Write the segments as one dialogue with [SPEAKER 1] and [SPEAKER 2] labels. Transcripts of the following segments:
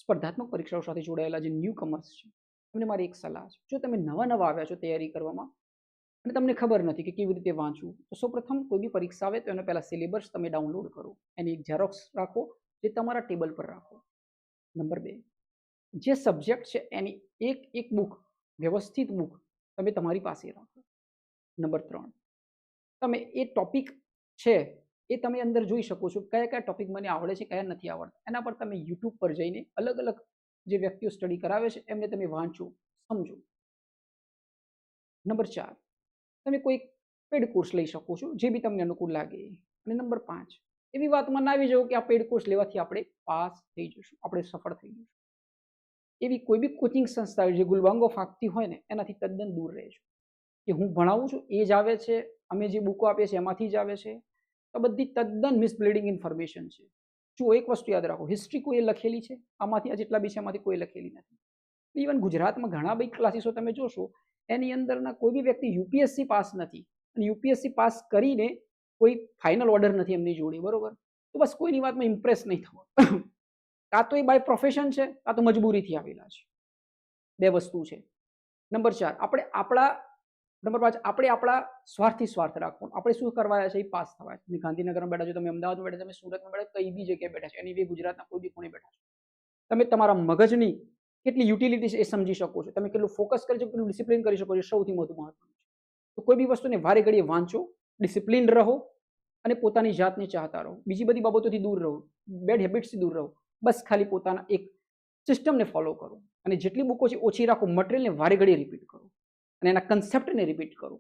[SPEAKER 1] સ્પર્ધાત્મક પરીક્ષાઓ સાથે જોડાયેલા જે ન્યૂ કમર્સ છે એમને મારી એક સલાહ છે. જો તમે નવા આવ્યા છો તૈયારી કરવામાં અને તમને ખબર નથી કે કેવી રીતે વાંચવું, તો સૌપ્રથમ કોઈ બી પરીક્ષા આવે તો એનો પહેલા સિલેબસ તમે ડાઉનલોડ કરો, એની એક ઝેરોક્સ રાખો, જે તમારા ટેબલ પર રાખો. નંબર 2, જે સબ્જેક્ટ છે એની એક બુક, વ્યવસ્થિત બુક તમે તમારી પાસે રાખો. નંબર 3, તમે એ ટોપિક છે એ તમે અંદર જોઈ શકો છો કયા કયા ટોપિક મને આવડે છે, કયા નથી આવડતા. એના પર તમે યુટ્યુબ પર જઈને અલગ અલગ જે વ્યક્તિઓ સ્ટડી કરાવે છે એમને તમે વાંચો, સમજો. નંબર 4, તમે કોઈ પેડ કોર્સ લઈ શકો છો જે બી તમને અનુકૂળ લાગે. અને નંબર 5, એવી વાતમાં ના આવી જાઓ કે આ પેડ કોર્સ લેવાથી આપણે પાસ થઈ જશું, આપણે સફળ થઈ જશું. એવી કોઈ બી કોચિંગ સંસ્થા જે ગુલબાંગો ફાંકતી હોય ને એનાથી તદ્દન દૂર રહેજો. કે હું ભણાવું છું એ જ આવે છે, અમે જે બુકો આપીએ છીએ એમાંથી જ આવે છે, તો બધી તદ્દન મિસબ્લીડિંગ ઇન્ફોર્મેશન છે. જો એક વસ્તુ યાદ રાખો, હિસ્ટ્રી કોઈ લખેલી છે આમાંથી, આ જેટલા બી છે એમાંથી કોઈ લખેલી નથી. ઇવન ગુજરાતમાં ઘણા બી ક્લાસીસો તમે જોશો એની અંદરના કોઈ બી વ્યક્તિ યુપીએસસી પાસ નથી, અને યુપીએસસી પાસ કરીને કોઈ ફાઇનલ ઓર્ડર નથી એમની જોડે, બરોબર? તો બસ કોઈની વાતમાં ઇમ્પ્રેસ નહીં થવું. કાં તો એ બાય પ્રોફેશન છે, કાં તો મજબૂરીથી આવેલા છે. બે વસ્તુ છે. નંબર 4, આપણે આપણા સ્વાર્થથી સ્વાર્થ રાખવાનો. આપણે શું કરવા છે એ પાસ થવા છે. તમે ગાંધીનગરમાં બેઠા છો, તમે અમદાવાદમાં બેઠા, તમે સુરતમાં બેઠા, કઈ બી જગ્યાએ બેઠા છો, એની બી ગુજરાતના કોઈ બી ખૂણે બેઠા છો, તમે તમારા મગજની કેટલી યુટિલિટી છે એ સમજી શકો છો. તમે કેટલું ફોકસ કરી શકો, કેટલું ડિસિપ્લિન કરી શકો છો, સૌથી મહત્વનું છે. તો કોઈ બી વસ્તુને વારે ઘડીએ વાંચો, ડિસિપ્લિન રહો અને પોતાની જાતને ચાહતા રહો. બીજી બધી બાબતોથી દૂર રહો, બેડ હેબિટ્સથી દૂર રહો. બસ ખાલી પોતાના એક સિસ્ટમને ફોલો કરો અને જેટલી બુકો છે ઓછી રાખો, મટીરિયલને વારે ઘડીએ રિપીટ કરો અને એના કન્સેપ્ટને રિપીટ કરો,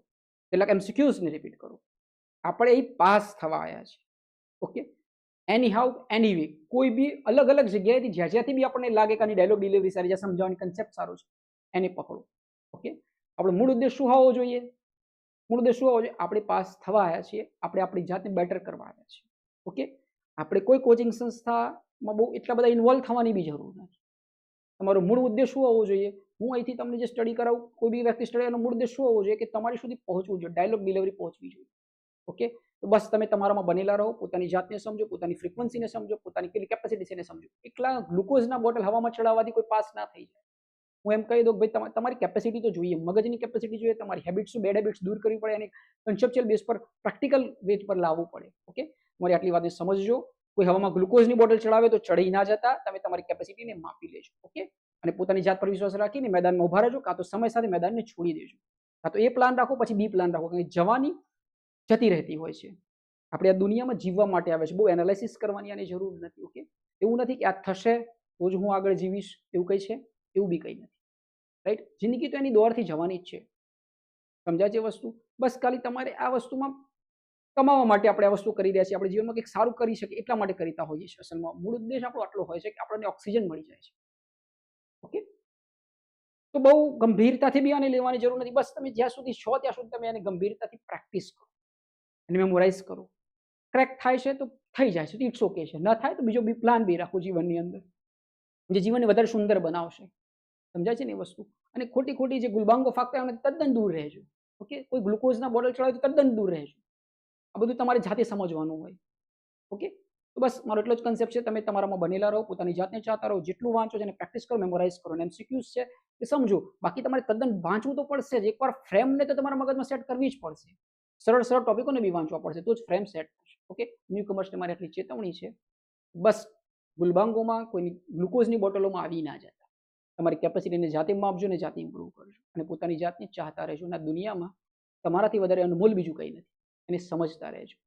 [SPEAKER 1] કેટલાક એમસીક્યુઝને રિપીટ કરો. આપણે એ પાસ થવા આવ્યા છે. Okay, any how any way, કોઈ બી અલગ અલગ જગ્યાએથી જ્યાંથી બી આપણને લાગે કે આની ડાયલોગ ડિલિવરી સારી છે, સમજાવવાની કન્સેપ્ટ સારો છે, એને પકડો. ઓકે, આપણો મૂળ ઉદ્દેશ શું હોવો જોઈએ? મૂળ ઉદ્દેશ શું હોવો જોઈએ? આપણે પાસ થવા આવ્યા છીએ, આપણે આપણી જાતને બેટર કરવા આવ્યા છીએ. ઓકે, આપણે કોઈ કોચિંગ સંસ્થામાં બહુ એટલા બધા ઇન્વોલ્વ થવાની બી જરૂર નથી. તમારો મૂળ ઉદ્દેશ શું હોવો જોઈએ? હું અહીંથી તમને જે સ્ટડી કરાવું, કોઈ બી વ્યક્તિ સ્ટડી, એનો મૂળ ઉદ્દેશ શું હોવો જોઈએ? કે તમારી સુધી પહોંચવું જોઈએ, ડાયલોગ ડિલિવરી પહોંચવી જોઈએ. ઓકે, તો બસ તમે તમારામાં બનેલા રહો, પોતાની જાતને સમજો, પોતાની ફ્રીક્વન્સીને સમજો, પોતાની કેટલી કેપેસિટી છે એને સમજો. એટલા ગ્લુકોઝના બોટલ હવામાં ચડાવવાથી કોઈ પાસ ના થઈ જાય. હું એમ કહી દઉં ભાઈ તમારી કેપેસિટી તો જોઈએ, મગજની કેપેસિટી જોઈએ, તમારી હેબિટ્સ, બેડ હેબિટ્સ દૂર કરવી પડે અને કન્સેપ્ચ્યુઅલ બેઝ પર પ્રેક્ટિકલ વેજ પર લાવવું પડે. ઓકે, તમારી આટલી વાતને સમજજો. કોઈ હવામાં ગ્લુકોઝની બોટલ ચડાવે તો ચડી ના જતા, તમે તમારી કેપેસિટીને માપી લેજો. ઓકે, અને પોતાની જાત પર વિશ્વાસ રાખીને મેદાનમાં ઉભા રહેજો, કાં તો સમય સાથે મેદાનને છોડી દેજો. કાં તો એ પ્લાન રાખો, પછી બી પ્લાન રાખો. કારણ કે જવાની જતી રહેતી હોય છે. આપણે આ દુનિયામાં જીવવા માટે આવે છે, બહુ એનાલિસિસ કરવાની આની જરૂર નથી. ઓકે, એવું નથી કે આ થશે તો જ હું આગળ જીવીશ, એવું કંઈ છે? એવું બી કંઈ નથી. રાઈટ? જિંદગી તો એની દોરથી જવાની જ છે. સમજાય છે વસ્તુ? બસ ખાલી તમારે આ વસ્તુમાં કમાવા માટે આપણે આ વસ્તુ કરી રહ્યા છીએ, આપણે જીવનમાં કંઈક સારું કરી શકીએ એટલા માટે કરતા હોઈએ છીએ. અસલમાં મૂળ ઉદ્દેશ આપણો આટલો હોય છે કે આપણને ઓક્સિજન મળી જાય છે. ઓકે, તો બહુ ગંભીરતાથી બી આને લેવાની જરૂર નથી. બસ તમે જ્યાં સુધી છો ત્યાં સુધી તમે એને ગંભીરતાથી પ્રેક્ટિસ કરો, એને મેમોરાઇઝ કરો. ક્રેક થાય છે તો થઈ જાય છે, ઇટ્સ ઓકે છે. ન થાય તો બીજો બી પ્લાન બી રાખો જીવનની અંદર, જે જીવનને વધારે સુંદર બનાવશે. સમજાય છે ને એ વસ્તુ? અને ખોટી જે ગુલબાંગો ફાંકતા હોય તદ્દન દૂર રહેજો. ઓકે, કોઈ ગ્લુકોઝના બોટલ ચડાવે તો તદ્દન દૂર રહેજો. આ બધું તમારે જાતે સમજવાનું હોય. ઓકે, તો બસ મારો એટલો જ કન્સેપ્ટ છે. તમે તમારામાં બનેલા રહો, પોતાની જાતને ચાહતા રહો, જેટલું વાંચો છે એને પ્રેક્ટિસ કરો, મેમોરાઇઝ કરો, અને એમસીક્યુઝ છે એ સમજો. બાકી તમારે તદ્દન વાંચવું તો પડશે જ. એકવાર ફ્રેમને તો તમારા મગજમાં સેટ કરવી જ પડશે. સરળ ટોપિકોને બી વાંચવા પડશે તો જ ફ્રેમ સેટ થશે. ઓકે, ન્યૂ કમર્સને મારી આટલી ચેતવણી છે. બસ ગુલબાંગોમાં કોઈની ગ્લુકોઝની બોટલોમાં આવી ના જતા. તમારી કેપેસિટીને જાતે માપજો ને જાતે ઇમ્પ્રૂવ કરજો, અને પોતાની જાતને ચાહતા રહેજો. અને આ દુનિયામાં તમારાથી વધારે અનમોલ બીજું કંઈ નથી, એને સમજતા રહેજો.